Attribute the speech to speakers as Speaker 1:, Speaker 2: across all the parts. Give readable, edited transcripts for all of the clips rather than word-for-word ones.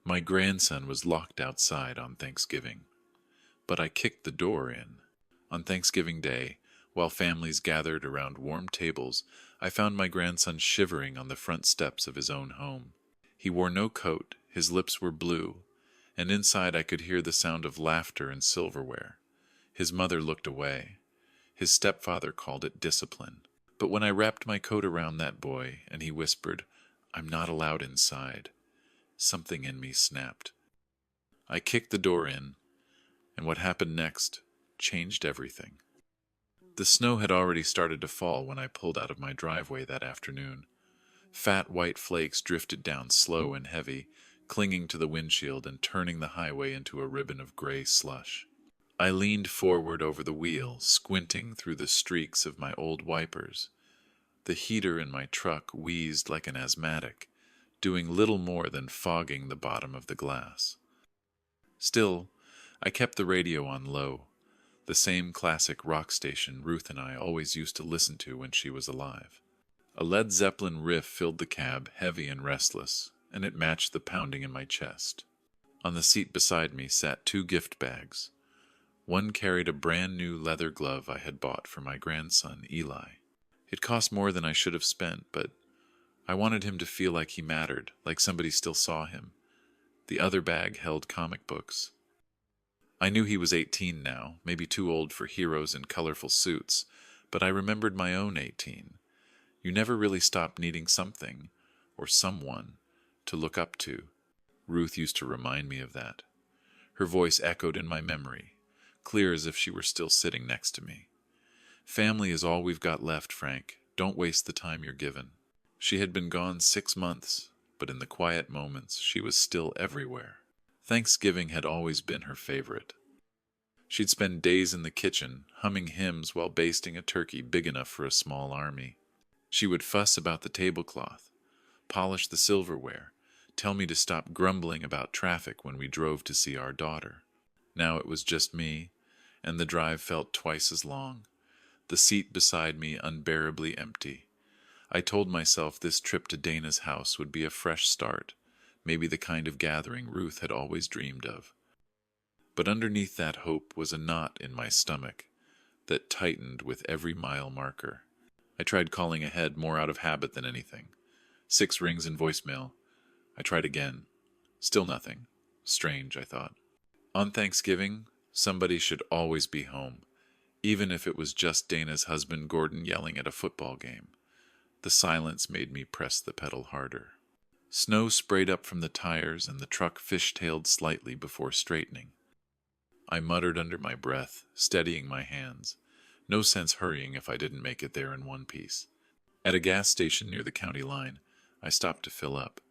Speaker 1: My grandson was locked outside on Thanksgiving, but I kicked the door in. On Thanksgiving Day, while families gathered around warm tables, I found my grandson shivering on the front steps of his own home. He wore no coat, his lips were blue, and inside I could hear the sound of laughter and silverware. His mother looked away. His stepfather called it discipline. But when I wrapped my coat around that boy and he whispered, "I'm not allowed inside," something in me snapped. I kicked the door in, and what happened next changed everything. The snow had already started to fall when I pulled out of my driveway that afternoon. Fat white flakes drifted down slow and heavy, clinging to the windshield and turning the highway into a ribbon of gray slush. I leaned forward over the wheel, squinting through the streaks of my old wipers. The heater in my truck wheezed like an asthmatic, doing little more than fogging the bottom of the glass. Still, I kept the radio on low, the same classic rock station Ruth and I always used to listen to when she was alive. A Led Zeppelin riff filled the cab, heavy and restless, and it matched the pounding in my chest. On the seat beside me sat two gift bags. One carried a brand new leather glove I had bought for my grandson, Eli. It cost more than I should have spent, but I wanted him to feel like he mattered, like somebody still saw him. The other bag held comic books. I knew he was 18 now, maybe too old for heroes in colorful suits, but I remembered my own 18. You never really stop needing something, or someone, to look up to. Ruth used to remind me of that. Her voice echoed in my memory, clear as if she were still sitting next to me. "Family is all we've got left, Frank. Don't waste the time you're given." She had been gone 6 months, but in the quiet moments she was still everywhere. Thanksgiving had always been her favorite. She'd spend days in the kitchen, humming hymns while basting a turkey big enough for a small army. She would fuss about the tablecloth, polish the silverware, tell me to stop grumbling about traffic when we drove to see our daughter. Now it was just me, and the drive felt twice as long, the seat beside me unbearably empty. I told myself this trip to Dana's house would be a fresh start, maybe the kind of gathering Ruth had always dreamed of. But underneath that hope was a knot in my stomach that tightened with every mile marker. I tried calling ahead more out of habit than anything. 6 rings in voicemail. I tried again. Still nothing. Strange, I thought. On Thanksgiving, somebody should always be home, even if it was just Dana's husband Gordon yelling at a football game. The silence made me press the pedal harder. Snow sprayed up from the tires and the truck fishtailed slightly before straightening. I muttered under my breath, steadying my hands. No sense hurrying if I didn't make it there in one piece. At a gas station near the county line, I stopped to fill up.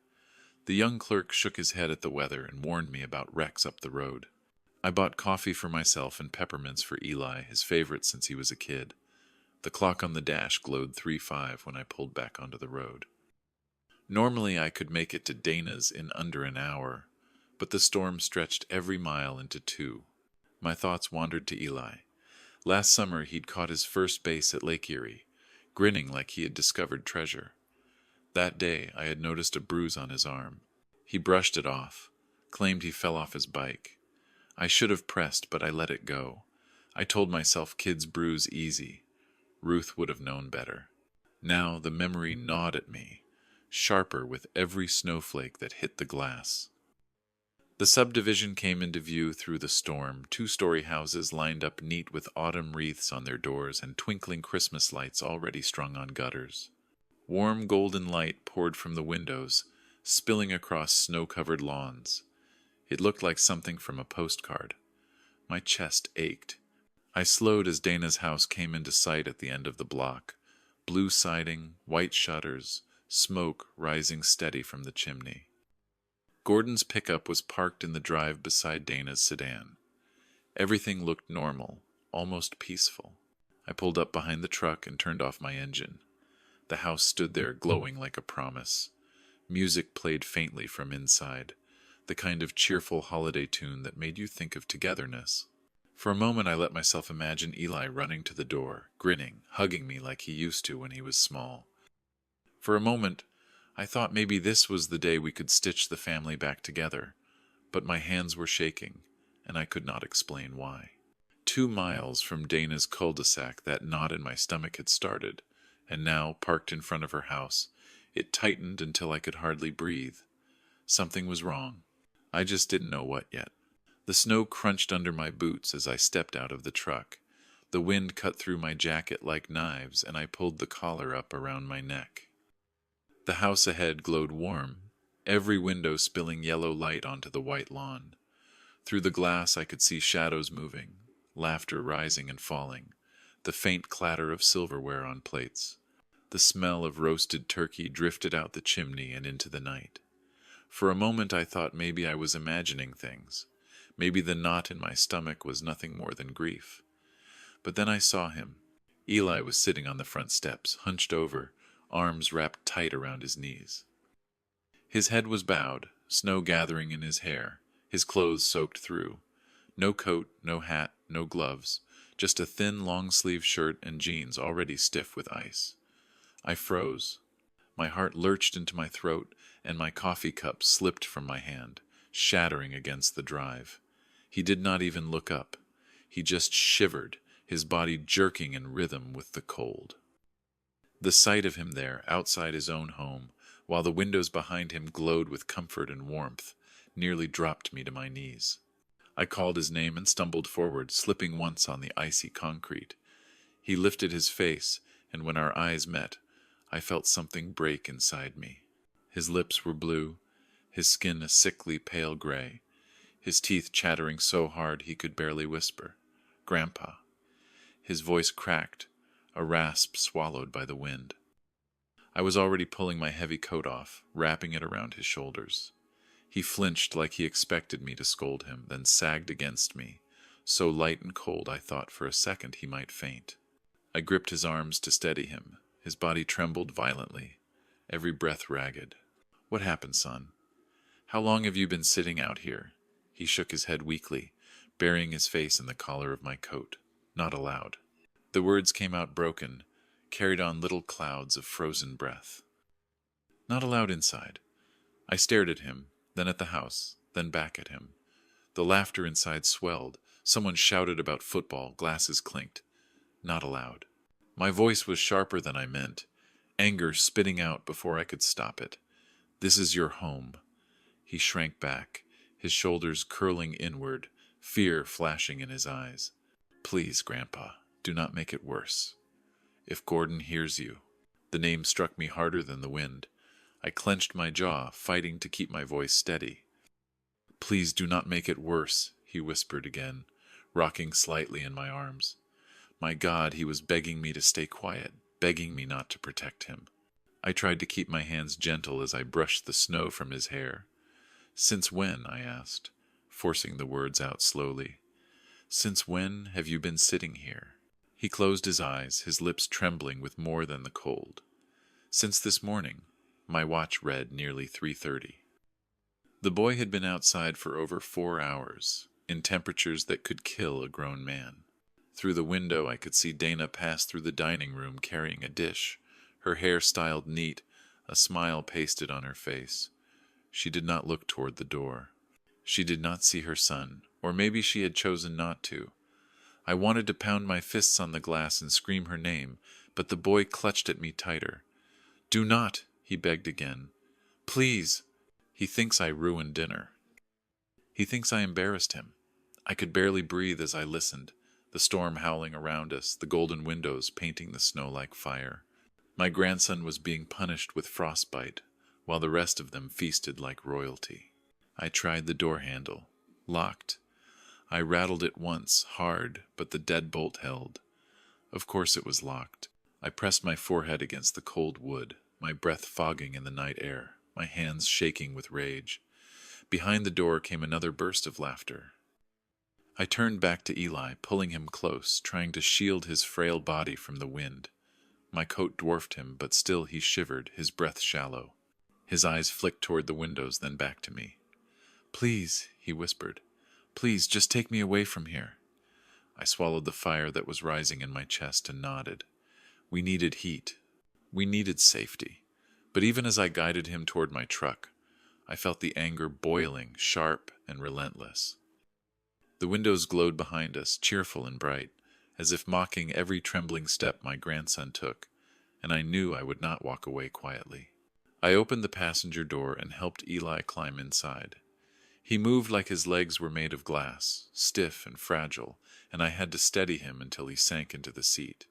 Speaker 1: The young clerk shook his head at the weather and warned me about wrecks up the road. I bought coffee for myself and peppermints for Eli, his favorite since he was a kid. The clock on the dash glowed 3:05 when I pulled back onto the road. Normally I could make it to Dana's in under an hour, but the storm stretched every mile into 2. My thoughts wandered to Eli. Last summer he'd caught his first base at Lake Erie, grinning like he had discovered treasure. That day I had noticed a bruise on his arm. He brushed it off, claimed he fell off his bike. I should have pressed, but I let it go. I told myself kids bruise easy. Ruth would have known better. Now the memory gnawed at me, sharper with every snowflake that hit the glass. The subdivision came into view through the storm, 2-story houses lined up neat with autumn wreaths on their doors and twinkling Christmas lights already strung on gutters. Warm golden light poured from the windows, spilling across snow-covered lawns. It looked like something from a postcard. My chest ached. I slowed as Dana's house came into sight at the end of the block. Blue siding, white shutters, smoke rising steady from the chimney. Gordon's pickup was parked in the drive beside Dana's sedan. Everything looked normal, almost peaceful. I pulled up behind the truck and turned off my engine. The house stood there glowing like a promise. Music played faintly from inside, the kind of cheerful holiday tune that made you think of togetherness. For a moment I let myself imagine Eli running to the door, grinning, hugging me like he used to when he was small. For a moment I thought maybe this was the day we could stitch the family back together, but my hands were shaking, and I could not explain why. 2 miles from Dana's cul-de-sac, that knot in my stomach had started, and now, parked in front of her house, it tightened until I could hardly breathe. Something was wrong. I just didn't know what yet. The snow crunched under my boots as I stepped out of the truck. The wind cut through my jacket like knives, and I pulled the collar up around my neck. The house ahead glowed warm, every window spilling yellow light onto the white lawn. Through the glass I could see shadows moving, laughter rising and falling, the faint clatter of silverware on plates. The smell of roasted turkey drifted out the chimney and into the night. For a moment I thought maybe I was imagining things. Maybe the knot in my stomach was nothing more than grief. But then I saw him. Eli was sitting on the front steps, hunched over, arms wrapped tight around his knees. His head was bowed, snow gathering in his hair, his clothes soaked through. No coat, no hat, no gloves, just a thin long-sleeve shirt and jeans already stiff with ice. I froze. My heart lurched into my throat, and my coffee cup slipped from my hand, shattering against the drive. He did not even look up. He just shivered, his body jerking in rhythm with the cold. The sight of him there, outside his own home, while the windows behind him glowed with comfort and warmth, nearly dropped me to my knees. I called his name and stumbled forward, slipping once on the icy concrete. He lifted his face, and when our eyes met, I felt something break inside me. His lips were blue, his skin a sickly pale gray, his teeth chattering so hard he could barely whisper, "Grandpa." His voice cracked, a rasp swallowed by the wind. I was already pulling my heavy coat off, wrapping it around his shoulders. He flinched like he expected me to scold him, then sagged against me, so light and cold I thought for a second he might faint. I gripped his arms to steady him. His body trembled violently, every breath ragged. "What happened, son? How long have you been sitting out here?" He shook his head weakly, burying his face in the collar of my coat. Not aloud. The words came out broken, carried on little clouds of frozen breath. "Not allowed inside." I stared at him, then at the house, then back at him. The laughter inside swelled. Someone shouted about football, glasses clinked. Not allowed. My voice was sharper than I meant, anger spitting out before I could stop it. "This is your home." He shrank back, his shoulders curling inward, fear flashing in his eyes. "Please, Grandpa, do not make it worse. If Gordon hears you." The name struck me harder than the wind. I clenched my jaw, fighting to keep my voice steady. "Please do not make it worse," he whispered again, rocking slightly in my arms. My God, he was begging me to stay quiet, begging me not to protect him. I tried to keep my hands gentle as I brushed the snow from his hair. "Since when?" I asked, forcing the words out slowly. "Since when have you been sitting here?" He closed his eyes, his lips trembling with more than the cold. "Since this morning." My watch read nearly 3:30. The boy had been outside for over 4 hours, in temperatures that could kill a grown man. Through the window I could see Dana pass through the dining room carrying a dish, her hair styled neat, a smile pasted on her face. She did not look toward the door. She did not see her son, or maybe she had chosen not to. I wanted to pound my fists on the glass and scream her name, but the boy clutched at me tighter. "Do not," he begged again. "Please." He thinks I ruined dinner. He thinks I embarrassed him. I could barely breathe as I listened, the storm howling around us, the golden windows painting the snow like fire. My grandson was being punished with frostbite, while the rest of them feasted like royalty. I tried the door handle. Locked. I rattled it once, hard, but the deadbolt held. Of course it was locked. I pressed my forehead against the cold wood, my breath fogging in the night air, my hands shaking with rage. Behind the door came another burst of laughter. I turned back to Eli, pulling him close, trying to shield his frail body from the wind. My coat dwarfed him, but still he shivered, his breath shallow. His eyes flicked toward the windows, then back to me. "Please," he whispered. "Please, just take me away from here." I swallowed the fire that was rising in my chest and nodded. We needed heat. We needed safety. But even as I guided him toward my truck, I felt the anger boiling, sharp, and relentless. The windows glowed behind us, cheerful and bright, as if mocking every trembling step my grandson took, and I knew I would not walk away quietly. I opened the passenger door and helped Eli climb inside. He moved like his legs were made of glass, stiff and fragile, and I had to steady him until he sank into the seat.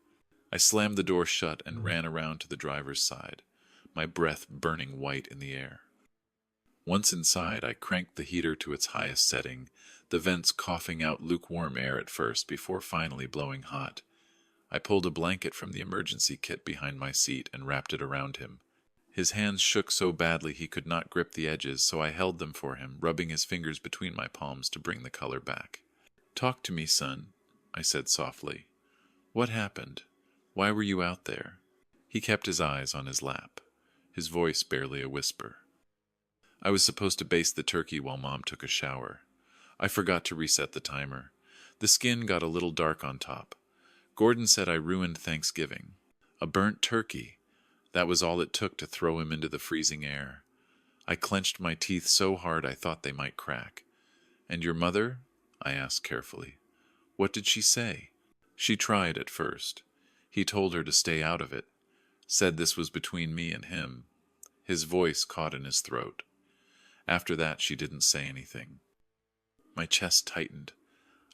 Speaker 1: I slammed the door shut and ran around to the driver's side, my breath burning white in the air. Once inside, I cranked the heater to its highest setting, the vents coughing out lukewarm air at first before finally blowing hot. I pulled a blanket from the emergency kit behind my seat and wrapped it around him. His hands shook so badly he could not grip the edges, so I held them for him, rubbing his fingers between my palms to bring the color back. "Talk to me, son," I said softly. "What happened? Why were you out there?" He kept his eyes on his lap, his voice barely a whisper. "I was supposed to baste the turkey while Mom took a shower. I forgot to reset the timer. The skin got a little dark on top. Gordon said I ruined Thanksgiving. A burnt turkey. That was all it took to throw him into the freezing air. I clenched my teeth so hard I thought they might crack. And your mother?" I asked carefully. "What did she say?" "She tried at first. He told her to stay out of it. Said this was between me and him." His voice caught in his throat. "After that, she didn't say anything." My chest tightened.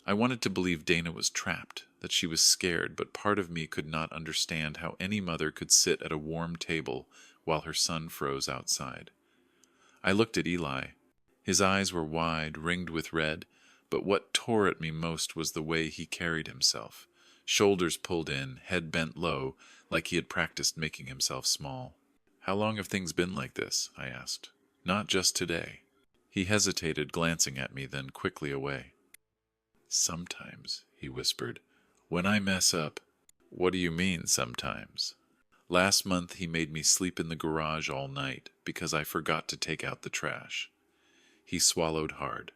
Speaker 1: I wanted to believe Dana was trapped, that she was scared, but part of me could not understand how any mother could sit at a warm table while her son froze outside. I looked at Eli. His eyes were wide, ringed with red, but what tore at me most was the way he carried himself. Shoulders pulled in, head bent low, like he had practiced making himself small. "How long have things been like this?" I asked. "Not just today." He hesitated, glancing at me, then quickly away. "Sometimes," he whispered, "when I mess up." "What do you mean, sometimes?" "Last month he made me sleep in the garage all night because I forgot to take out the trash." He swallowed hard.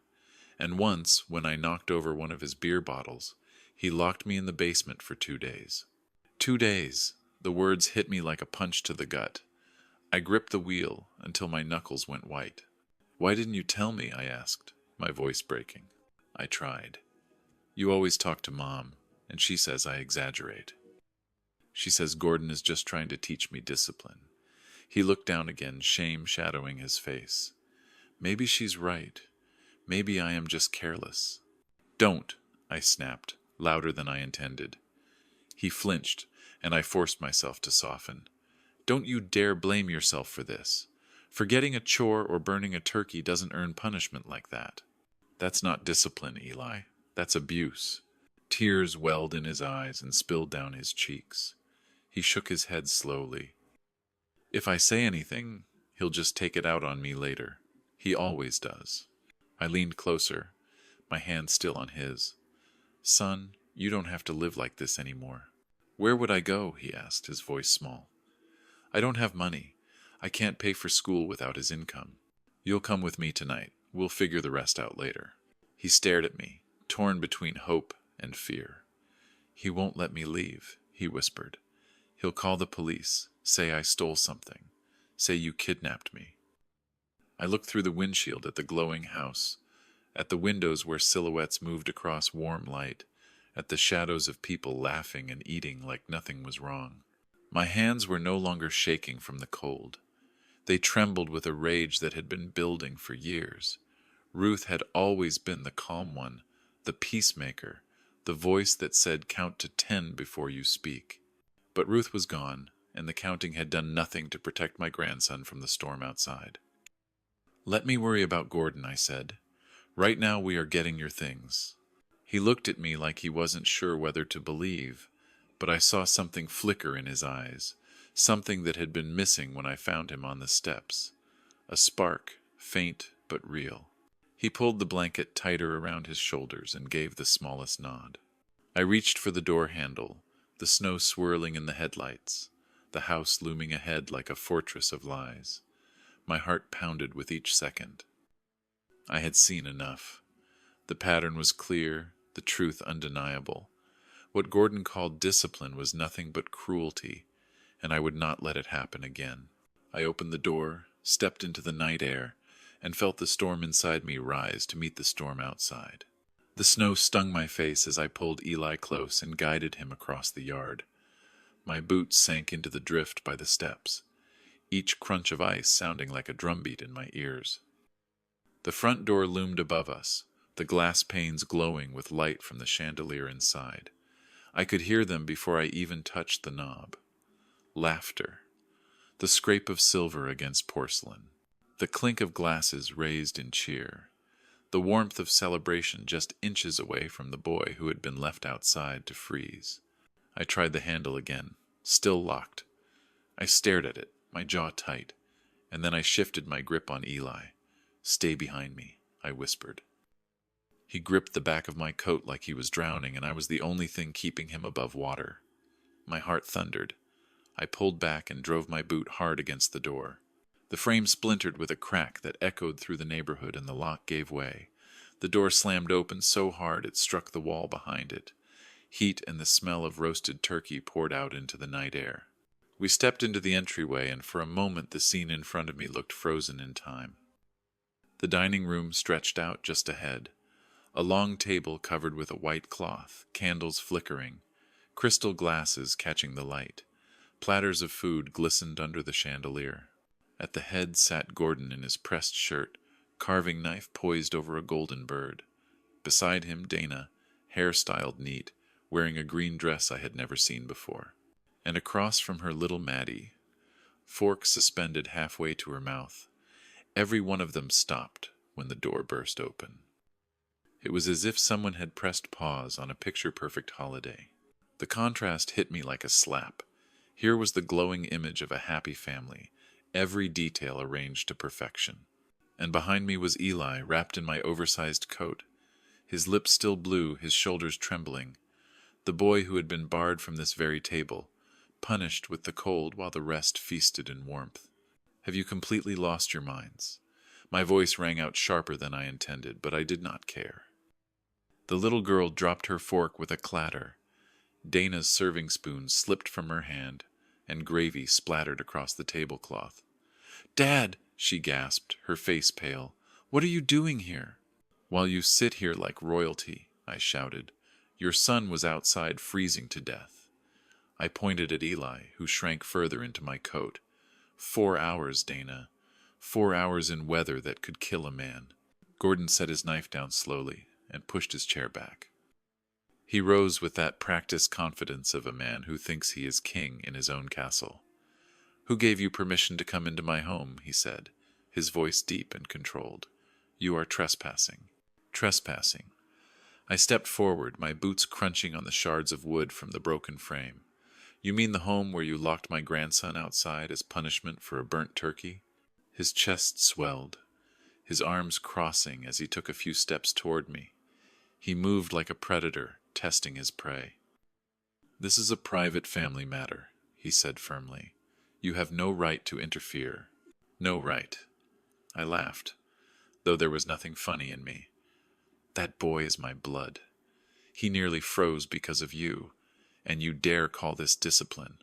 Speaker 1: "And once, when I knocked over one of his beer bottles, he locked me in the basement for 2 days." 2 days! The words hit me like a punch to the gut. I gripped the wheel until my knuckles went white. "Why didn't you tell me?" I asked, my voice breaking. "I tried. You always talk to Mom, and she says I exaggerate. She says Gordon is just trying to teach me discipline." He looked down again, shame shadowing his face. "Maybe she's right. Maybe I am just careless." "Don't!" I snapped, louder than I intended. He flinched, and I forced myself to soften. "Don't you dare blame yourself for this. Forgetting a chore or burning a turkey doesn't earn punishment like that. That's not discipline, Eli. That's abuse." Tears welled in his eyes and spilled down his cheeks. He shook his head slowly. "If I say anything, he'll just take it out on me later. He always does." I leaned closer, my hand still on his. "Son, you don't have to live like this anymore." "Where would I go?" he asked, his voice small. "I don't have money. I can't pay for school without his income. You'll come with me tonight. We'll figure the rest out later." He stared at me, torn between hope and fear. "He won't let me leave," he whispered. "He'll call the police, say I stole something, say you kidnapped me." I looked through the windshield at the glowing house, at the windows where silhouettes moved across warm light, at the shadows of people laughing and eating like nothing was wrong. My hands were no longer shaking from the cold. They trembled with a rage that had been building for years. Ruth had always been the calm one, the peacemaker, the voice that said count to 10 before you speak. But Ruth was gone, and the counting had done nothing to protect my grandson from the storm outside. "Let me worry about Gordon," I said. "Right now we are getting your things." He looked at me like he wasn't sure whether to believe, but I saw something flicker in his eyes, something that had been missing when I found him on the steps. A spark, faint but real. He pulled the blanket tighter around his shoulders and gave the smallest nod. I reached for the door handle, the snow swirling in the headlights, the house looming ahead like a fortress of lies. My heart pounded with each second. I had seen enough. The pattern was clear, the truth undeniable. What Gordon called discipline was nothing but cruelty, and I would not let it happen again. I opened the door, stepped into the night air, and felt the storm inside me rise to meet the storm outside. The snow stung my face as I pulled Eli close and guided him across the yard. My boots sank into the drift by the steps, each crunch of ice sounding like a drumbeat in my ears. The front door loomed above us, the glass panes glowing with light from the chandelier inside. I could hear them before I even touched the knob. Laughter. The scrape of silver against porcelain. The clink of glasses raised in cheer. The warmth of celebration just inches away from the boy who had been left outside to freeze. I tried the handle again, still locked. I stared at it, my jaw tight, and then I shifted my grip on Eli. "Stay behind me," I whispered. He gripped the back of my coat like he was drowning, and I was the only thing keeping him above water. My heart thundered. I pulled back and drove my boot hard against the door. The frame splintered with a crack that echoed through the neighborhood, and the lock gave way. The door slammed open so hard it struck the wall behind it. Heat and the smell of roasted turkey poured out into the night air. We stepped into the entryway, and for a moment the scene in front of me looked frozen in time. The dining room stretched out just ahead. A long table covered with a white cloth, candles flickering, crystal glasses catching the light. Platters of food glistened under the chandelier. At the head sat Gordon in his pressed shirt, carving knife poised over a golden bird. Beside him, Dana, hair styled neat, wearing a green dress I had never seen before. And across from her little Maddie, fork suspended halfway to her mouth. Every one of them stopped when the door burst open. It was as if someone had pressed pause on a picture-perfect holiday. The contrast hit me like a slap. Here was the glowing image of a happy family, every detail arranged to perfection. And behind me was Eli, wrapped in my oversized coat, his lips still blue, his shoulders trembling. The boy who had been barred from this very table, punished with the cold while the rest feasted in warmth. "Have you completely lost your minds?" My voice rang out sharper than I intended, but I did not care. The little girl dropped her fork with a clatter. Dana's serving spoon slipped from her hand, and gravy splattered across the tablecloth. "Dad!" she gasped, her face pale. "What are you doing here?" "While you sit here like royalty," I shouted. "Your son was outside freezing to death." I pointed at Eli, who shrank further into my coat. 4 hours, Dana. 4 hours in weather that could kill a man. Gordon set his knife down slowly and pushed his chair back. He rose with that practiced confidence of a man who thinks he is king in his own castle. "Who gave you permission to come into my home?" he said, his voice deep and controlled. "You are trespassing." Trespassing. I stepped forward, my boots crunching on the shards of wood from the broken frame. "You mean the home where you locked my grandson outside as punishment for a burnt turkey?" His chest swelled, his arms crossing as he took a few steps toward me. He moved like a predator, testing his prey. "This is a private family matter," he said firmly. "You have no right to interfere." "No right." I laughed, though there was nothing funny in me. "That boy is my blood. He nearly froze because of you, and you dare call this discipline?"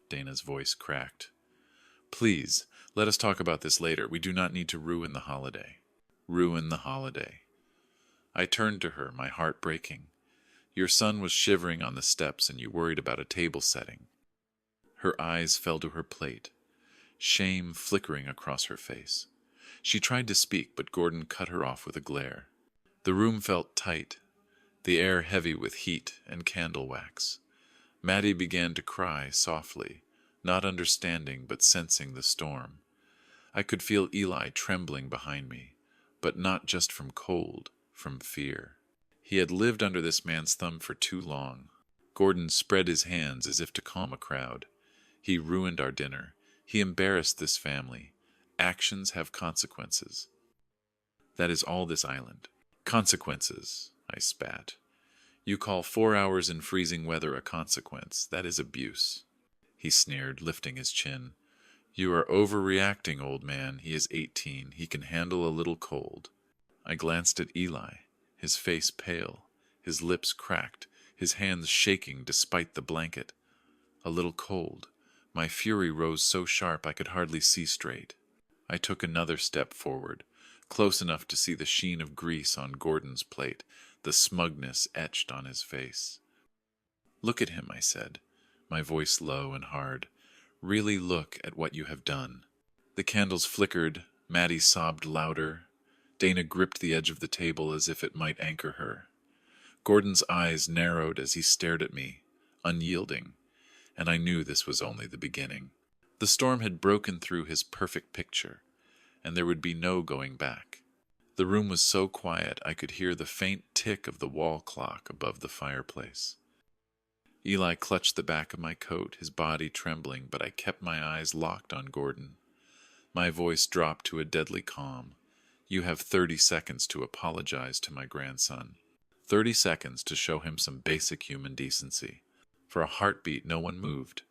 Speaker 1: Dana's voice cracked. "Please, let us talk about this later. We do not need to ruin the holiday." Ruin the holiday. I turned to her, my heart breaking. "Your son was shivering on the steps and you worried about a table setting." Her eyes fell to her plate, shame flickering across her face. She tried to speak, but Gordon cut her off with a glare. The room felt tight, the air heavy with heat and candle wax. Maddie began to cry softly, not understanding but sensing the storm. I could feel Eli trembling behind me, but not just from cold, from fear. He had lived under this man's thumb for too long. Gordon spread his hands as if to calm a crowd. He ruined our dinner. He embarrassed this family. Actions have consequences. That is all this island. Consequences, I spat. You call 4 hours in freezing weather a consequence. That is abuse. He sneered, lifting his chin. You are overreacting, old man. He is 18. He can handle a little cold. I glanced at Eli, his face pale, his lips cracked, his hands shaking despite the blanket. A little cold. My fury rose so sharp I could hardly see straight. I took another step forward, close enough to see the sheen of grease on Gordon's plate, the smugness etched on his face. "Look at him," I said, my voice low and hard. "Really look at what you have done." The candles flickered, Maddie sobbed louder. Dana gripped the edge of the table as if it might anchor her. Gordon's eyes narrowed as he stared at me, unyielding, and I knew this was only the beginning. The storm had broken through his perfect picture, and there would be no going back. The room was so quiet I could hear the faint tick of the wall clock above the fireplace. Eli clutched the back of my coat, his body trembling, but I kept my eyes locked on Gordon. My voice dropped to a deadly calm. "You have 30 seconds to apologize to my grandson. 30 seconds to show him some basic human decency." For a heartbeat, no one moved.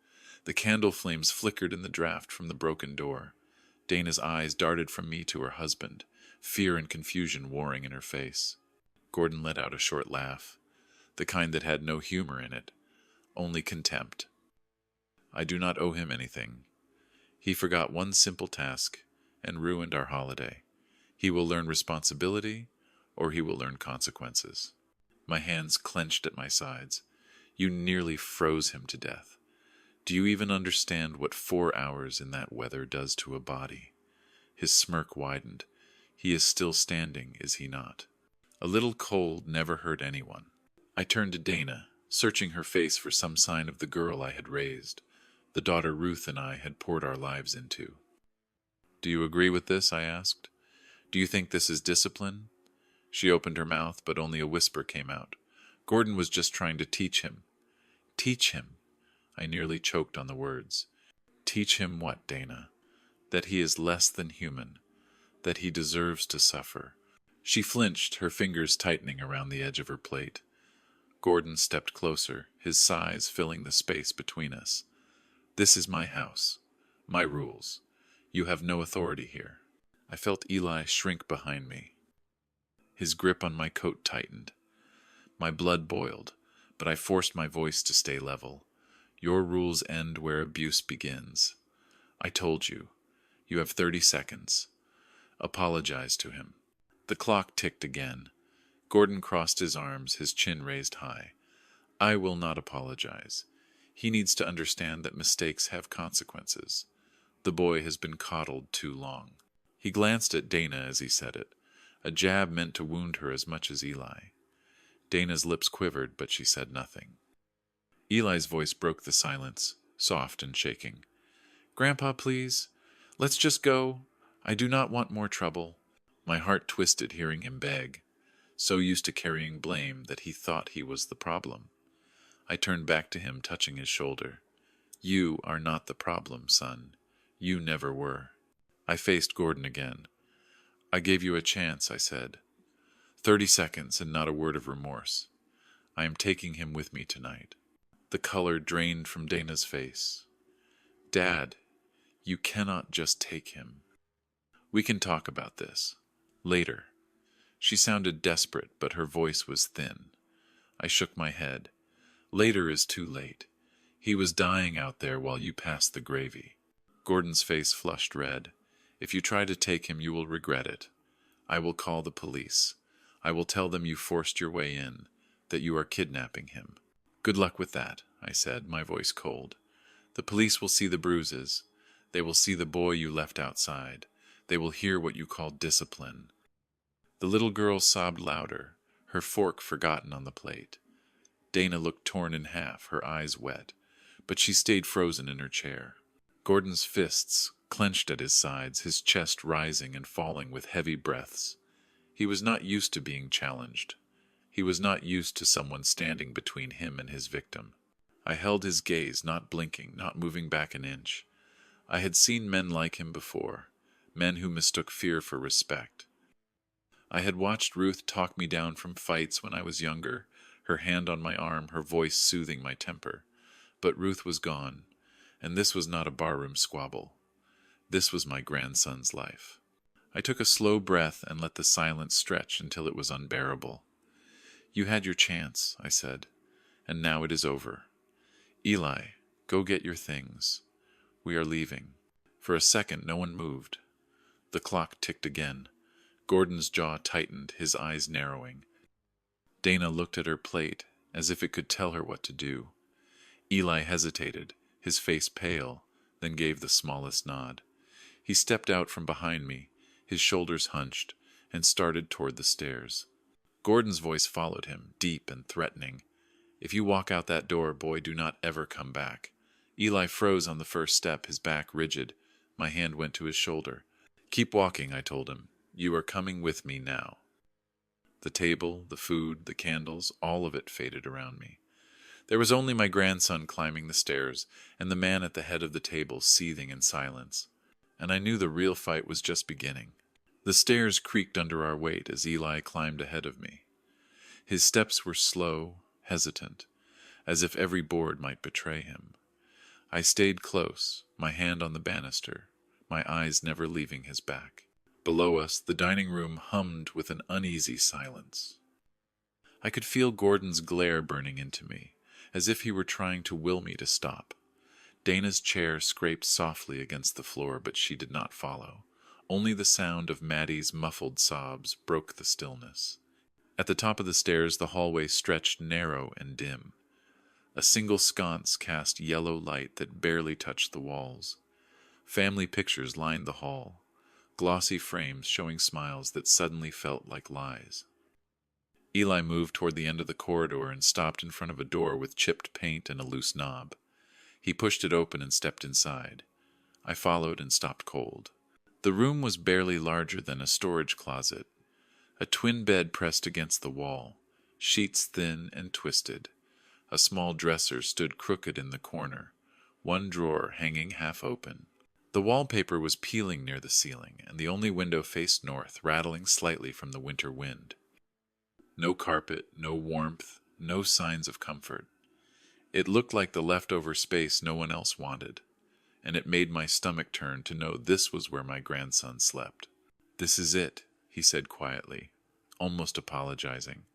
Speaker 1: The candle flames flickered in the draft from the broken door. Dana's eyes darted from me to her husband, fear and confusion warring in her face. Gordon let out a short laugh, the kind that had no humor in it, only contempt. "I do not owe him anything. He forgot one simple task and ruined our holiday. He will learn responsibility, or he will learn consequences." My hands clenched at my sides. "You nearly froze him to death. Do you even understand what 4 hours in that weather does to a body?" His smirk widened. "He is still standing, is he not? A little cold never hurt anyone." I turned to Dana, searching her face for some sign of the girl I had raised, the daughter Ruth and I had poured our lives into. "Do you agree with this?" I asked. "Do you think this is discipline?" She opened her mouth, but only a whisper came out. "Gordon was just trying to teach him." "Teach him?" I nearly choked on the words. "Teach him what, Dana? That he is less than human, that he deserves to suffer." She flinched, her fingers tightening around the edge of her plate. Gordon stepped closer, his sighs filling the space between us. "This is my house, my rules. You have no authority here." I felt Eli shrink behind me. His grip on my coat tightened. My blood boiled, but I forced my voice to stay level. "Your rules end where abuse begins. I told you. You have 30 seconds. Apologize to him." The clock ticked again. Gordon crossed his arms, his chin raised high. "I will not apologize. He needs to understand that mistakes have consequences. The boy has been coddled too long." He glanced at Dana as he said it, a jab meant to wound her as much as Eli. Dana's lips quivered, but she said nothing. Eli's voice broke the silence, soft and shaking. "Grandpa, please. Let's just go. I do not want more trouble." My heart twisted hearing him beg, so used to carrying blame that he thought he was the problem. I turned back to him, touching his shoulder. "You are not the problem, son. You never were." I faced Gordon again. "I gave you a chance," I said. 30 seconds and not a word of remorse. I am taking him with me tonight." The color drained from Dana's face. "Dad, you cannot just take him. We can talk about this. Later." She sounded desperate, but her voice was thin. I shook my head. "Later is too late. He was dying out there while you passed the gravy." Gordon's face flushed red. "If you try to take him, you will regret it. I will call the police. I will tell them you forced your way in, that you are kidnapping him." "Good luck with that," I said, my voice cold. "The police will see the bruises. They will see the boy you left outside. They will hear what you call discipline." The little girl sobbed louder, her fork forgotten on the plate. Dana looked torn in half, her eyes wet, but she stayed frozen in her chair. Gordon's fists clenched at his sides, his chest rising and falling with heavy breaths. He was not used to being challenged. He was not used to someone standing between him and his victim. I held his gaze, not blinking, not moving back an inch. I had seen men like him before, men who mistook fear for respect. I had watched Ruth talk me down from fights when I was younger, her hand on my arm, her voice soothing my temper. But Ruth was gone, and this was not a barroom squabble. This was my grandson's life. I took a slow breath and let the silence stretch until it was unbearable. "You had your chance," I said, "and now it is over. Eli, go get your things. We are leaving." For a second no one moved. The clock ticked again. Gordon's jaw tightened, his eyes narrowing. Dana looked at her plate, as if it could tell her what to do. Eli hesitated, his face pale, then gave the smallest nod. He stepped out from behind me, his shoulders hunched, and started toward the stairs. Gordon's voice followed him, deep and threatening. "If you walk out that door, boy, do not ever come back." Eli froze on the first step, his back rigid. My hand went to his shoulder. "Keep walking," I told him. "You are coming with me now." The table, the food, the candles, all of it faded around me. There was only my grandson climbing the stairs, and the man at the head of the table seething in silence. And I knew the real fight was just beginning. The stairs creaked under our weight as Eli climbed ahead of me. His steps were slow, hesitant, as if every board might betray him. I stayed close, my hand on the banister, my eyes never leaving his back. Below us, the dining room hummed with an uneasy silence. I could feel Gordon's glare burning into me, as if he were trying to will me to stop. Dana's chair scraped softly against the floor, but she did not follow. Only the sound of Maddie's muffled sobs broke the stillness. At the top of the stairs, the hallway stretched narrow and dim. A single sconce cast yellow light that barely touched the walls. Family pictures lined the hall, glossy frames showing smiles that suddenly felt like lies. Eli moved toward the end of the corridor and stopped in front of a door with chipped paint and a loose knob. He pushed it open and stepped inside. I followed and stopped cold. The room was barely larger than a storage closet. A twin bed pressed against the wall, sheets thin and twisted. A small dresser stood crooked in the corner, one drawer hanging half open. The wallpaper was peeling near the ceiling, and the only window faced north, rattling slightly from the winter wind. No carpet, no warmth, no signs of comfort. It looked like the leftover space no one else wanted, and it made my stomach turn to know this was where my grandson slept. "This is it," he said quietly, almost apologizing.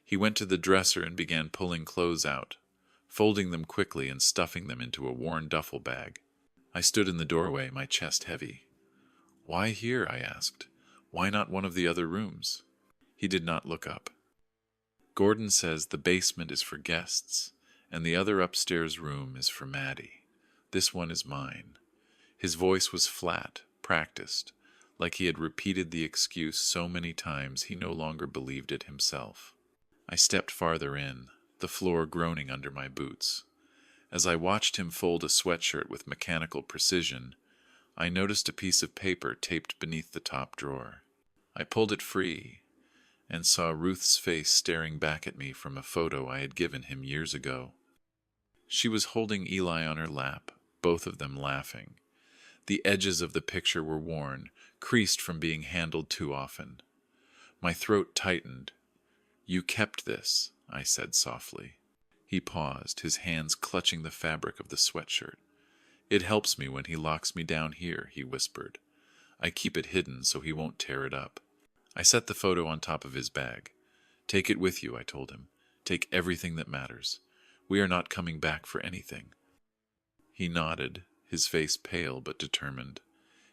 Speaker 1: He went to the dresser and began pulling clothes out, folding them quickly and stuffing them into a worn duffel bag. I stood in the doorway, my chest heavy. "Why here?" I asked. "Why not one of the other rooms?" He did not look up. "Gordon says the basement is for guests, and the other upstairs room is for Maddie. This one is mine." His voice was flat, practiced, like he had repeated the excuse so many times he no longer believed it himself. I stepped farther in, the floor groaning under my boots. As I watched him fold a sweatshirt with mechanical precision, I noticed a piece of paper taped beneath the top drawer. I pulled it free and saw Ruth's face staring back at me from a photo I had given him years ago. She was holding Eli on her lap, both of them laughing. The edges of the picture were worn, creased from being handled too often. My throat tightened. "You kept this," I said softly. He paused, his hands clutching the fabric of the sweatshirt. "It helps me when he locks me down here," he whispered. "I keep it hidden so he won't tear it up." I set the photo on top of his bag. "Take it with you," I told him. "Take everything that matters. We are not coming back for anything." He nodded, his face pale but determined.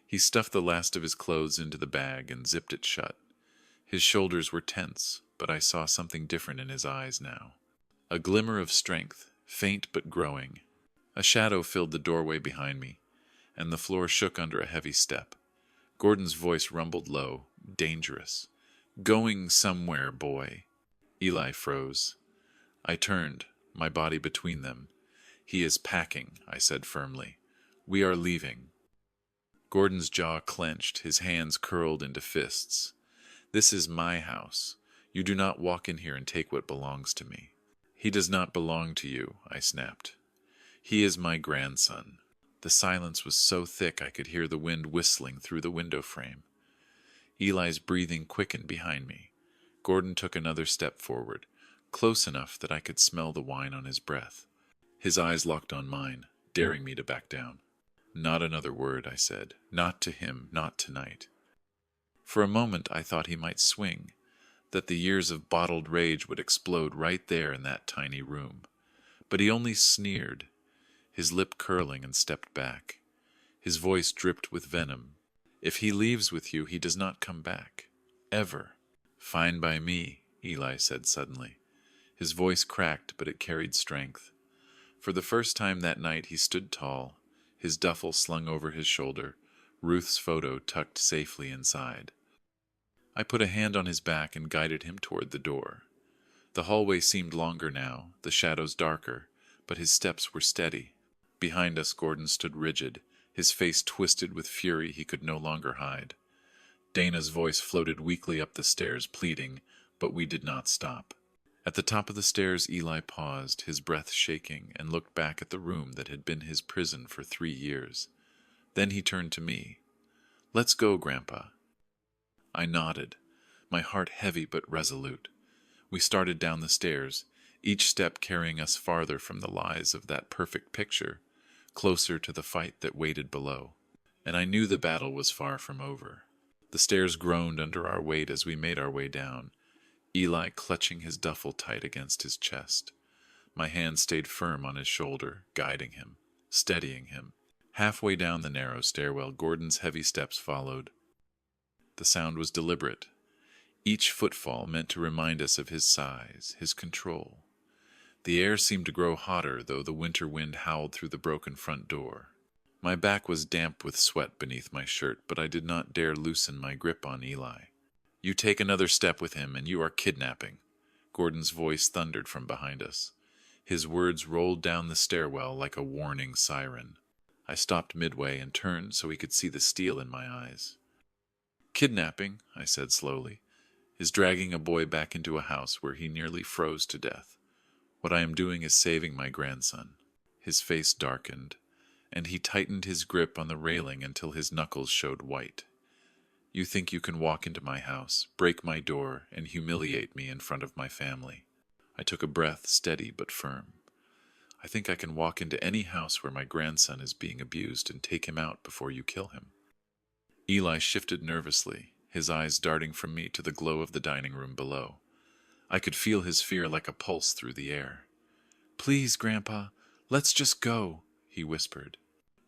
Speaker 1: He stuffed the last of his clothes into the bag and zipped it shut. His shoulders were tense, but I saw something different in his eyes now. A glimmer of strength, faint but growing. A shadow filled the doorway behind me, and the floor shook under a heavy step. Gordon's voice rumbled low, dangerous. "Going somewhere, boy." Eli froze. I turned, my body between them. "He is packing," I said firmly. "We are leaving." Gordon's jaw clenched, his hands curled into fists. "This is my house. You do not walk in here and take what belongs to me." "He does not belong to you," I snapped. "He is my grandson." The silence was so thick I could hear the wind whistling through the window frame. Eli's breathing quickened behind me. Gordon took another step forward, close enough that I could smell the wine on his breath. His eyes locked on mine, daring me to back down. "Not another word," I said. "Not to him, not tonight." For a moment I thought he might swing, that the years of bottled rage would explode right there in that tiny room. But he only sneered, his lip curling, and stepped back. His voice dripped with venom. "If he leaves with you, he does not come back. Ever. Fine by me, Eli said suddenly. His voice cracked, but it carried strength. For the first time that night he stood tall, his duffel slung over his shoulder, Ruth's photo tucked safely inside. I put a hand on his back and guided him toward the door. The hallway seemed longer now, the shadows darker, but his steps were steady. Behind us, Gordon stood rigid, his face twisted with fury he could no longer hide. Dana's voice floated weakly up the stairs, pleading, but we did not stop. At the top of the stairs, Eli paused, his breath shaking, and looked back at the room that had been his prison for 3 years. Then he turned to me. "Let's go, Grandpa." I nodded, my heart heavy but resolute. We started down the stairs, each step carrying us farther from the lies of that perfect picture, closer to the fight that waited below. And I knew the battle was far from over. The stairs groaned under our weight as we made our way down, Eli clutching his duffel tight against his chest. My hand stayed firm on his shoulder, guiding him, steadying him. Halfway down the narrow stairwell, Gordon's heavy steps followed. The sound was deliberate. Each footfall meant to remind us of his size, his control. The air seemed to grow hotter, though the winter wind howled through the broken front door. My back was damp with sweat beneath my shirt, but I did not dare loosen my grip on Eli. "You take another step with him, and you are kidnapping," Gordon's voice thundered from behind us. His words rolled down the stairwell like a warning siren. I stopped midway and turned so he could see the steel in my eyes. "Kidnapping," I said slowly, "is dragging a boy back into a house where he nearly froze to death. What I am doing is saving my grandson." His face darkened, and he tightened his grip on the railing until his knuckles showed white. "You think you can walk into my house, break my door, and humiliate me in front of my family?" I took a breath, steady but firm. "I think I can walk into any house where my grandson is being abused and take him out before you kill him." Eli shifted nervously, his eyes darting from me to the glow of the dining room below. I could feel his fear like a pulse through the air. "Please, Grandpa, let's just go," he whispered.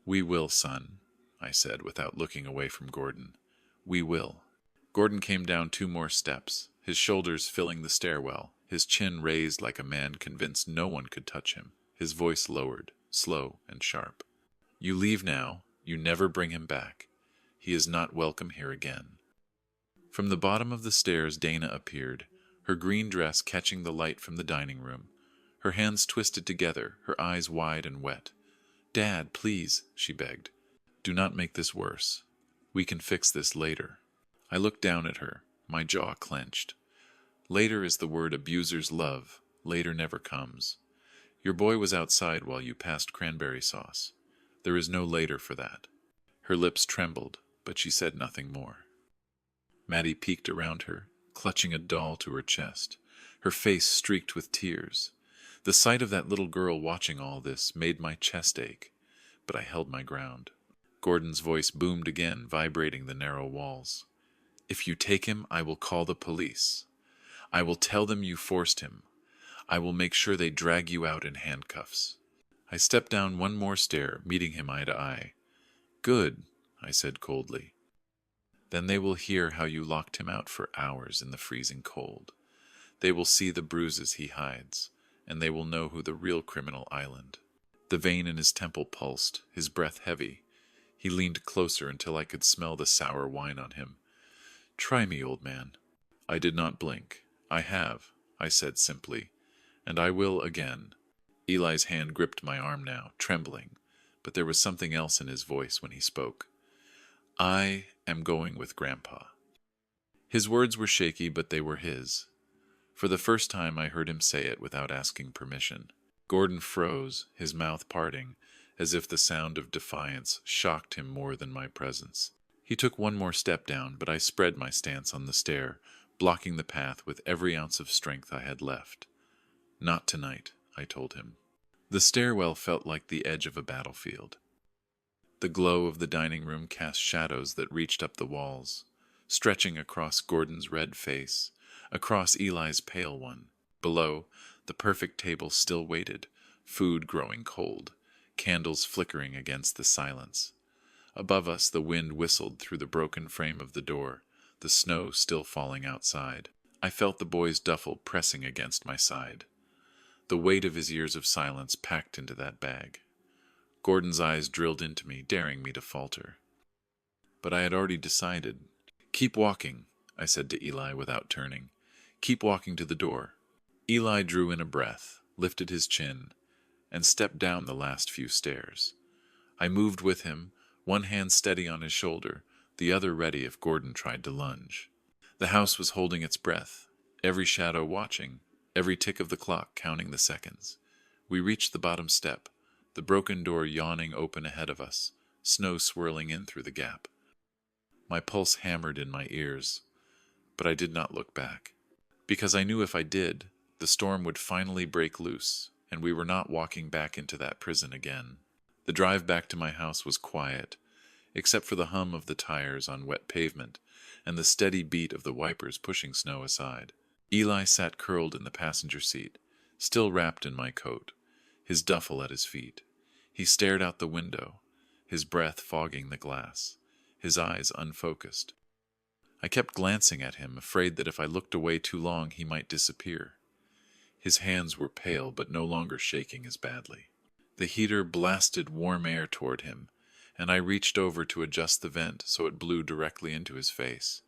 Speaker 1: "We will, son," I said without looking away from Gordon. "We will." Gordon came down 2 more steps, his shoulders filling the stairwell, his chin raised like a man convinced no one could touch him, his voice lowered, slow and sharp. "You leave now, you never bring him back. He is not welcome here again." From the bottom of the stairs Dana appeared, her green dress catching the light from the dining room. Her hands twisted together, her eyes wide and wet. "Dad, please," she begged. "Do not make this worse. We can fix this later." I looked down at her, my jaw clenched. Later is the word abusers love. Later never comes. Your boy was outside while you passed cranberry sauce. There is no later for that. Her lips trembled, but she said nothing more. Maddie peeked around her, clutching a doll to her chest, her face streaked with tears. The sight of that little girl watching all this made my chest ache, but I held my ground. Gordon's voice boomed again, vibrating the narrow walls. "If you take him, I will call the police. I will tell them you forced him. I will make sure they drag you out in handcuffs." I stepped down 1 more stair, meeting him eye to eye. "Good," I said coldly. "Then they will hear how you locked him out for hours in the freezing cold. They will see the bruises he hides, and they will know who the real criminal island." The vein in his temple pulsed, his breath heavy. He leaned closer until I could smell the sour wine on him. "Try me, old man." I did not blink. "I have," I said simply, "and I will again." Eli's hand gripped my arm now, trembling, but there was something else in his voice when he spoke. "I am going with Grandpa." His words were shaky, but they were his. For the first time I heard him say it without asking permission. Gordon froze, his mouth parting, as if the sound of defiance shocked him more than my presence. He took 1 more step down, but I spread my stance on the stair, blocking the path with every ounce of strength I had left. "Not tonight," I told him. The stairwell felt like the edge of a battlefield. The glow of the dining room cast shadows that reached up the walls, stretching across Gordon's red face, across Eli's pale one. Below, the perfect table still waited, food growing cold, candles flickering against the silence. Above us, the wind whistled through the broken frame of the door, the snow still falling outside. I felt the boy's duffel pressing against my side, the weight of his years of silence packed into that bag. Gordon's eyes drilled into me, daring me to falter. But I had already decided. "Keep walking," I said to Eli without turning. "Keep walking to the door." Eli drew in a breath, lifted his chin, and stepped down the last few stairs. I moved with him, one hand steady on his shoulder, the other ready if Gordon tried to lunge. The house was holding its breath, every shadow watching, every tick of the clock counting the seconds. We reached the bottom step, the broken door yawning open ahead of us, snow swirling in through the gap. My pulse hammered in my ears, but I did not look back, because I knew if I did, the storm would finally break loose, and we were not walking back into that prison again. The drive back to my house was quiet, except for the hum of the tires on wet pavement and the steady beat of the wipers pushing snow aside. Eli sat curled in the passenger seat, still wrapped in my coat, his duffel at his feet. He stared out the window, his breath fogging the glass, his eyes unfocused. I kept glancing at him, afraid that if I looked away too long he might disappear. His hands were pale but no longer shaking as badly. The heater blasted warm air toward him, and I reached over to adjust the vent so it blew directly into his face.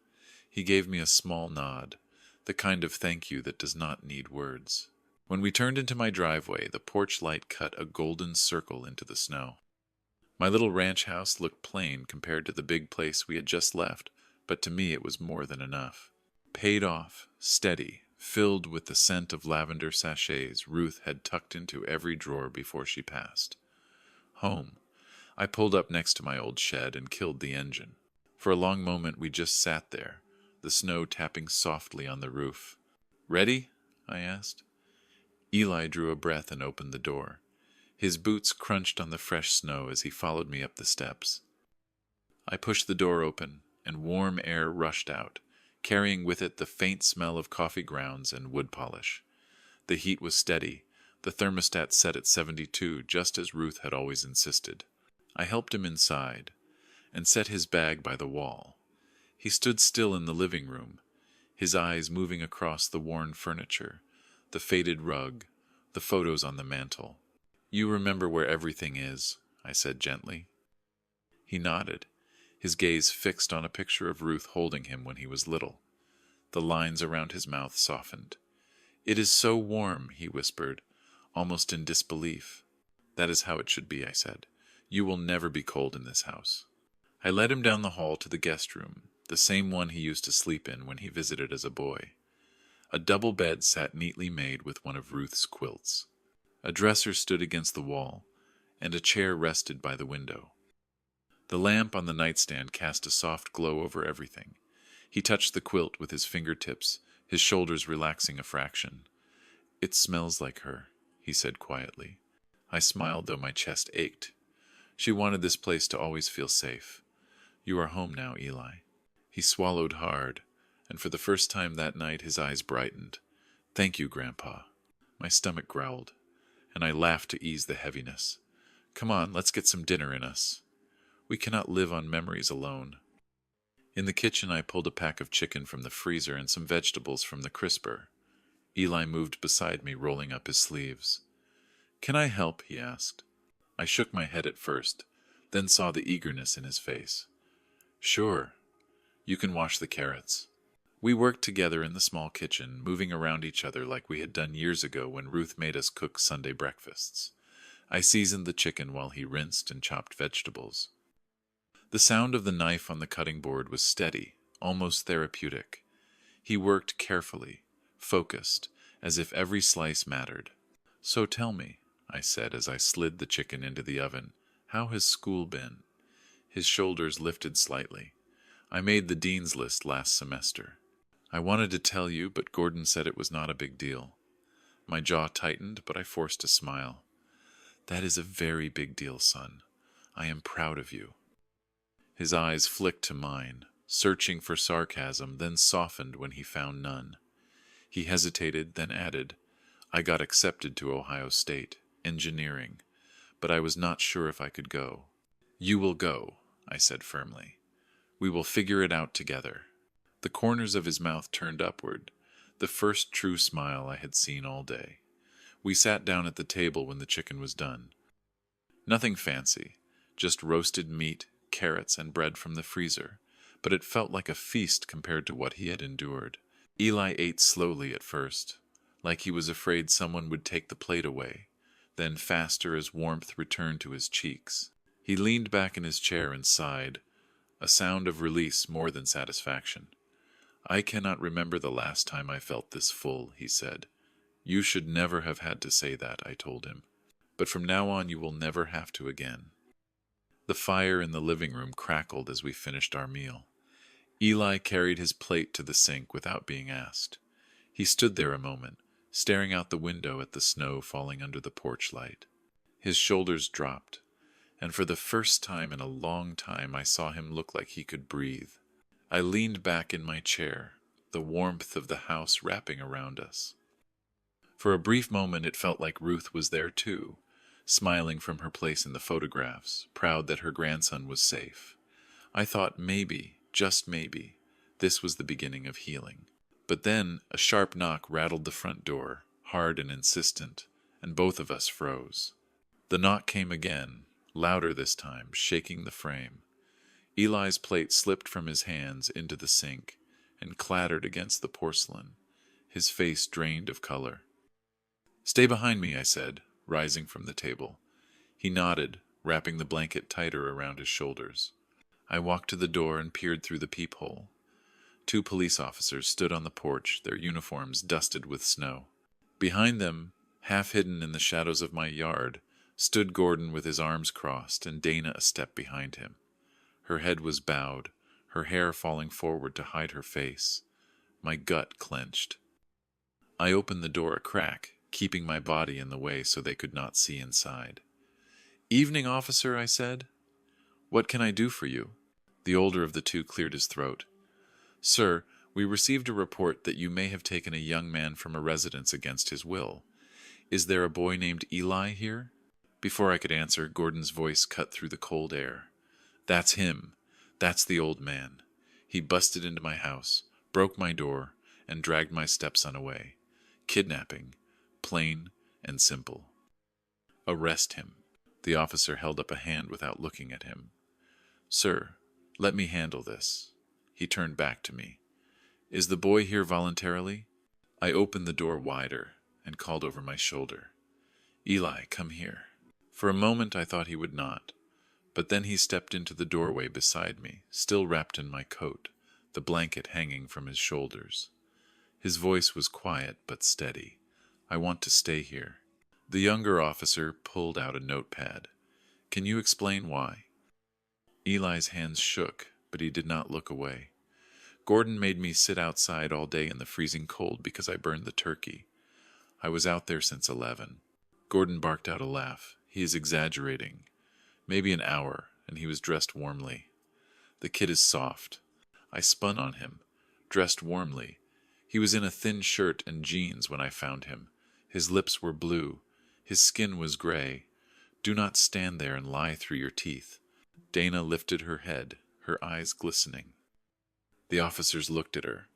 Speaker 1: He gave me a small nod, the kind of thank you that does not need words. When we turned into my driveway, the porch light cut a golden circle into the snow. My little ranch house looked plain compared to the big place we had just left, but to me it was more than enough. Paid off, steady, filled with the scent of lavender sachets Ruth had tucked into every drawer before she passed. Home. I pulled up next to my old shed and killed the engine. For a long moment we just sat there, the snow tapping softly on the roof. "Ready?" I asked. Eli drew a breath and opened the door. His boots crunched on the fresh snow as he followed me up the steps. I pushed the door open, and warm air rushed out, carrying with it the faint smell of coffee grounds and wood polish. The heat was steady, the thermostat set at 72, just as Ruth had always insisted. I helped him inside, and set his bag by the wall. He stood still in the living room, his eyes moving across the worn furniture, the faded rug, the photos on the mantel. "You remember where everything is," I said gently. He nodded, his gaze fixed on a picture of Ruth holding him when he was little. The lines around his mouth softened. "It is so warm," he whispered, almost in disbelief. "That is how it should be," I said. "You will never be cold in this house." I led him down the hall to the guest room, the same one he used to sleep in when he visited as a boy. A double bed sat neatly made with one of Ruth's quilts. A dresser stood against the wall, and a chair rested by the window. The lamp on the nightstand cast a soft glow over everything. He touched the quilt with his fingertips, his shoulders relaxing a fraction. "It smells like her," he said quietly. I smiled, though my chest ached. She wanted this place to always feel safe. "You are home now, Eli." He swallowed hard, and for the first time that night his eyes brightened. "Thank you, Grandpa." My stomach growled, and I laughed to ease the heaviness. "Come on, let's get some dinner in us. We cannot live on memories alone." In the kitchen I pulled a pack of chicken from the freezer and some vegetables from the crisper. Eli moved beside me, rolling up his sleeves. "Can I help?" he asked. I shook my head at first, then saw the eagerness in his face. "Sure. You can wash the carrots." We worked together in the small kitchen, moving around each other like we had done years ago when Ruth made us cook Sunday breakfasts. I seasoned the chicken while he rinsed and chopped vegetables. The sound of the knife on the cutting board was steady, almost therapeutic. He worked carefully, focused, as if every slice mattered. "So tell me," I said as I slid the chicken into the oven, "how has school been?" His shoulders lifted slightly. "I made the dean's list last semester. I wanted to tell you, but Gordon said it was not a big deal." My jaw tightened, but I forced a smile. "That is a very big deal, son. I am proud of you." His eyes flicked to mine, searching for sarcasm, then softened when he found none. He hesitated, then added, "I got accepted to Ohio State, engineering, but I was not sure if I could go." "You will go," I said firmly. "We will figure it out together." The corners of his mouth turned upward, the first true smile I had seen all day. We sat down at the table when the chicken was done. Nothing fancy, just roasted meat, carrots, and bread from the freezer, but it felt like a feast compared to what he had endured. Eli ate slowly at first, like he was afraid someone would take the plate away, then faster as warmth returned to his cheeks. He leaned back in his chair and sighed, a sound of release more than satisfaction. "I cannot remember the last time I felt this full," he said. "You should never have had to say that," I told him. "But from now on you will never have to again." The fire in the living room crackled as we finished our meal. Eli carried his plate to the sink without being asked. He stood there a moment, staring out the window at the snow falling under the porch light. His shoulders dropped, and for the first time in a long time I saw him look like he could breathe. I leaned back in my chair, the warmth of the house wrapping around us. For a brief moment it felt like Ruth was there too, smiling from her place in the photographs, proud that her grandson was safe. I thought maybe, just maybe, this was the beginning of healing. But then a sharp knock rattled the front door, hard and insistent, and both of us froze. The knock came again, louder this time, shaking the frame. Eli's plate slipped from his hands into the sink and clattered against the porcelain, his face drained of color. "Stay behind me," I said, rising from the table. He nodded, wrapping the blanket tighter around his shoulders. I walked to the door and peered through the peephole. 2 police officers stood on the porch, their uniforms dusted with snow. Behind them, half hidden in the shadows of my yard, stood Gordon with his arms crossed and Dana a step behind him. Her head was bowed, her hair falling forward to hide her face. My gut clenched. I opened the door a crack, keeping my body in the way so they could not see inside. "Evening, officer," I said. "What can I do for you?" The older of the 2 cleared his throat. "Sir, we received a report that you may have taken a young man from a residence against his will. Is there a boy named Eli here?" Before I could answer, Gordon's voice cut through the cold air. "That's him. That's the old man. He busted into my house, broke my door, and dragged my stepson away. Kidnapping. Plain and simple." "Arrest him." The officer held up a hand without looking at him. "Sir, let me handle this." He turned back to me. "Is the boy here voluntarily?" I opened the door wider and called over my shoulder. "Eli, come here." For a moment I thought he would not, but then he stepped into the doorway beside me, still wrapped in my coat, the blanket hanging from his shoulders. His voice was quiet but steady. "I want to stay here." The younger officer pulled out a notepad. "Can you explain why?" Eli's hands shook, but he did not look away. "Gordon made me sit outside all day in the freezing cold because I burned the turkey. I was out there since 11. Gordon barked out a laugh. He is exaggerating. Maybe an hour, and he was dressed warmly. The kid is soft. I spun on him, dressed warmly. He was in a thin shirt and jeans when I found him. His lips were blue. His skin was gray. Do not stand there and lie through your teeth." Dana lifted her head, her eyes glistening. The officers looked at her.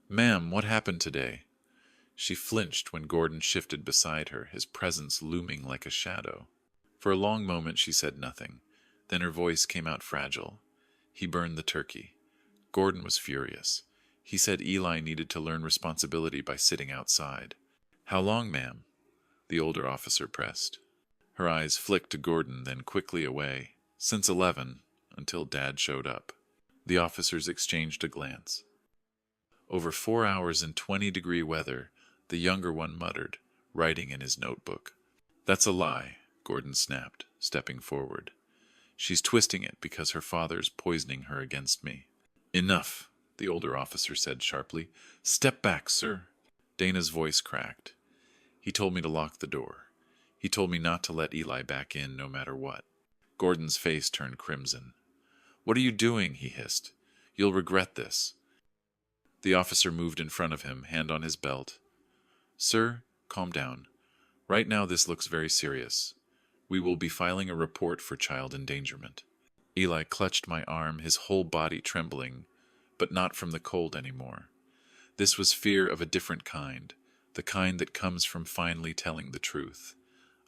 Speaker 1: "Ma'am, what happened today?" She flinched when Gordon shifted beside her, his presence looming like a shadow. For a long moment she said nothing. Then her voice came out fragile. "He burned the turkey." Gordon was furious. He said Eli needed to learn responsibility by sitting outside. "How long, ma'am?" The older officer pressed. Her eyes flicked to Gordon, then quickly away. "Since 11, until Dad showed up." The officers exchanged a glance. "Over 4 hours in 20-degree weather," the younger one muttered, writing in his notebook. "That's a lie," Gordon snapped, stepping forward. "She's twisting it because her father's poisoning her against me." "Enough," the older officer said sharply. "Step back, sir." Dana's voice cracked. "He told me to lock the door. He told me not to let Eli back in no matter what." Gordon's face turned crimson. "What are you doing?" he hissed. "You'll regret this." The officer moved in front of him, hand on his belt. "Sir, calm down. Right now this looks very serious. We will be filing a report for child endangerment." Eli clutched my arm, his whole body trembling. but not from the cold anymore. This was fear of a different kind, the kind that comes from finally telling the truth.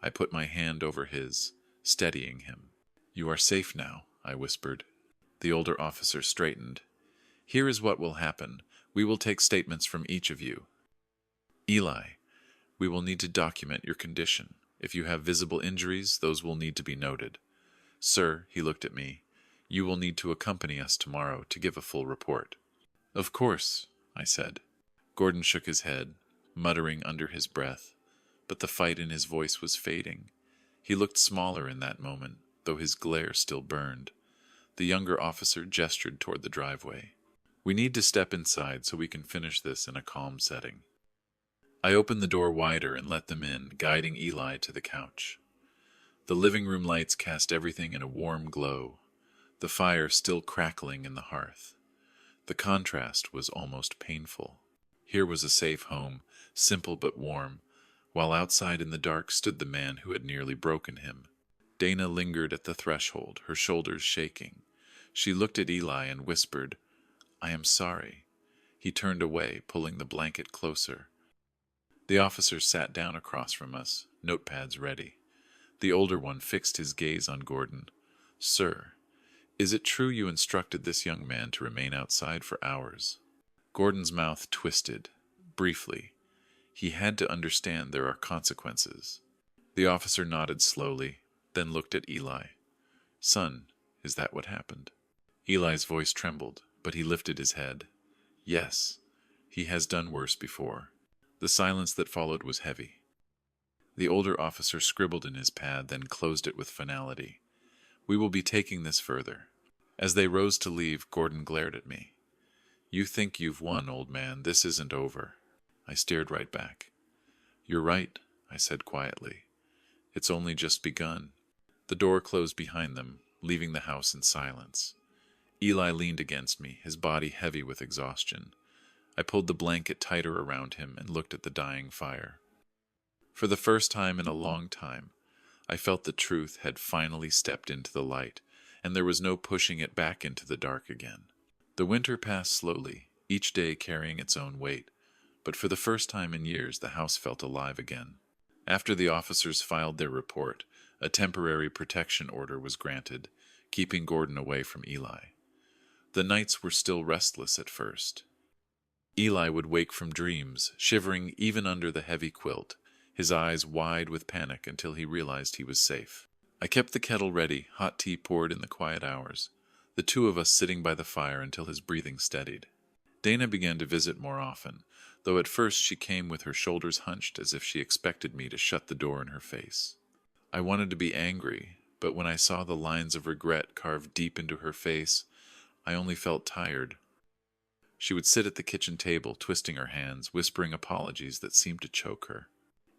Speaker 1: I put my hand over his, steadying him. "You are safe now," I whispered. The older officer straightened. "Here is what will happen. We will take statements from each of you. Eli, we will need to document your condition. If you have visible injuries, those will need to be noted. Sir," he looked at me, "you will need to accompany us tomorrow to give a full report." "Of course," I said. Gordon shook his head, muttering under his breath, but the fight in his voice was fading. He looked smaller in that moment, though his glare still burned. The younger officer gestured toward the driveway. "We need to step inside so we can finish this in a calm setting." I opened the door wider and let them in, guiding Eli to the couch. The living room lights cast everything in a warm glow, the fire still crackling in the hearth. The contrast was almost painful. Here was a safe home, simple but warm, while outside in the dark stood the man who had nearly broken him. Dana lingered at the threshold, her shoulders shaking. She looked at Eli and whispered, "I am sorry." He turned away, pulling the blanket closer. The officer sat down across from us, notepads ready. The older one fixed his gaze on Gordon. "Sir, is it true you instructed this young man to remain outside for hours?" Gordon's mouth twisted, briefly. He had to understand there are consequences. The officer nodded slowly, then looked at Eli. "Son, is that what happened?" Eli's voice trembled, but he lifted his head. "Yes, he has done worse before." The silence that followed was heavy. The older officer scribbled in his pad, then closed it with finality. "We will be taking this further." As they rose to leave, Gordon glared at me. "You think you've won, old man. This isn't over." I stared right back. "You're right," I said quietly. "It's only just begun." The door closed behind them, leaving the house in silence. Eli leaned against me, his body heavy with exhaustion. I pulled the blanket tighter around him and looked at the dying fire. For the first time in a long time, I felt the truth had finally stepped into the light, and there was no pushing it back into the dark again. The winter passed slowly, each day carrying its own weight, but for the first time in years the house felt alive again. After the officers filed their report, a temporary protection order was granted, keeping Gordon away from Eli. The nights were still restless at first. Eli would wake from dreams, shivering even under the heavy quilt, his eyes wide with panic until he realized he was safe. I kept the kettle ready, hot tea poured in the quiet hours, the two of us sitting by the fire until his breathing steadied. Dana began to visit more often, though at first she came with her shoulders hunched as if she expected me to shut the door in her face. I wanted to be angry, but when I saw the lines of regret carved deep into her face, I only felt tired. She would sit at the kitchen table, twisting her hands, whispering apologies that seemed to choke her.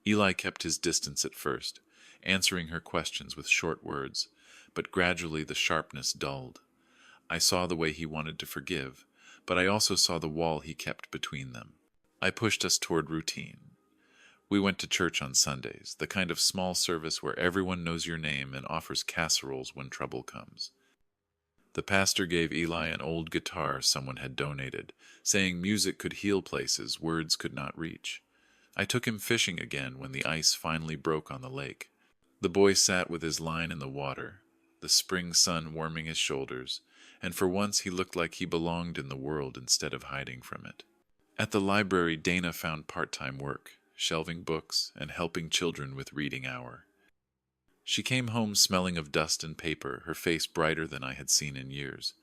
Speaker 1: Eli kept his distance at first, answering her questions with short words, but gradually the sharpness dulled. I saw the way he wanted to forgive, but I also saw the wall he kept between them. I pushed us toward routine. We went to church on Sundays, the kind of small service where everyone knows your name and offers casseroles when trouble comes. The pastor gave Eli an old guitar someone had donated, saying music could heal places words could not reach. I took him fishing again when the ice finally broke on the lake. The boy sat with his line in the water, the spring sun warming his shoulders, and for once he looked like he belonged in the world instead of hiding from it. At the library, Dana found part-time work, shelving books and helping children with reading hour. She came home smelling of dust and paper, her face brighter than I had seen in years.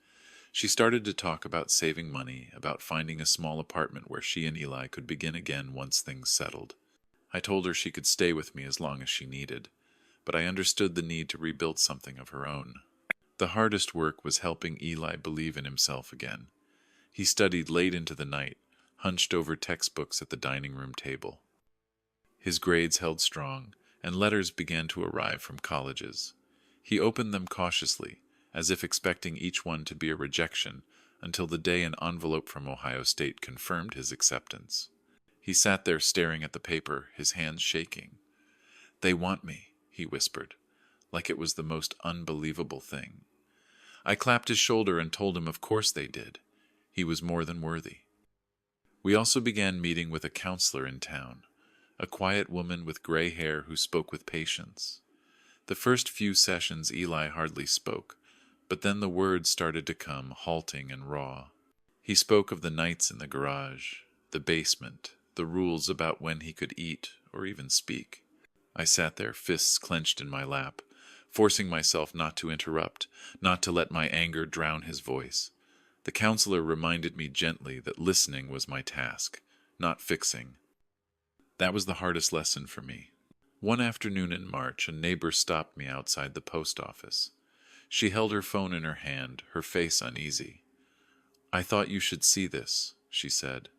Speaker 1: She started to talk about saving money, about finding a small apartment where she and Eli could begin again once things settled. I told her she could stay with me as long as she needed, but I understood the need to rebuild something of her own. The hardest work was helping Eli believe in himself again. He studied late into the night, hunched over textbooks at the dining room table. His grades held strong, and letters began to arrive from colleges. He opened them cautiously, as if expecting each one to be a rejection, until the day an envelope from Ohio State confirmed his acceptance. He sat there staring at the paper, his hands shaking. "They want me," he whispered, like it was the most unbelievable thing. I clapped his shoulder and told him of course they did. He was more than worthy. We also began meeting with a counselor in town, a quiet woman with gray hair who spoke with patience. The first few sessions Eli hardly spoke, but then the words started to come, halting and raw. He spoke of the nights in the garage, the basement, the rules about when he could eat or even speak. I sat there, fists clenched in my lap, forcing myself not to interrupt, not to let my anger drown his voice. The counselor reminded me gently that listening was my task, not fixing. That was the hardest lesson for me. One afternoon in March, a neighbor stopped me outside the post office. She held her phone in her hand, her face uneasy. "I thought you should see this," she said.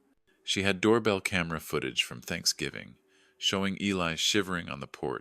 Speaker 1: She had doorbell camera footage from Thanksgiving, showing Eli shivering on the porch,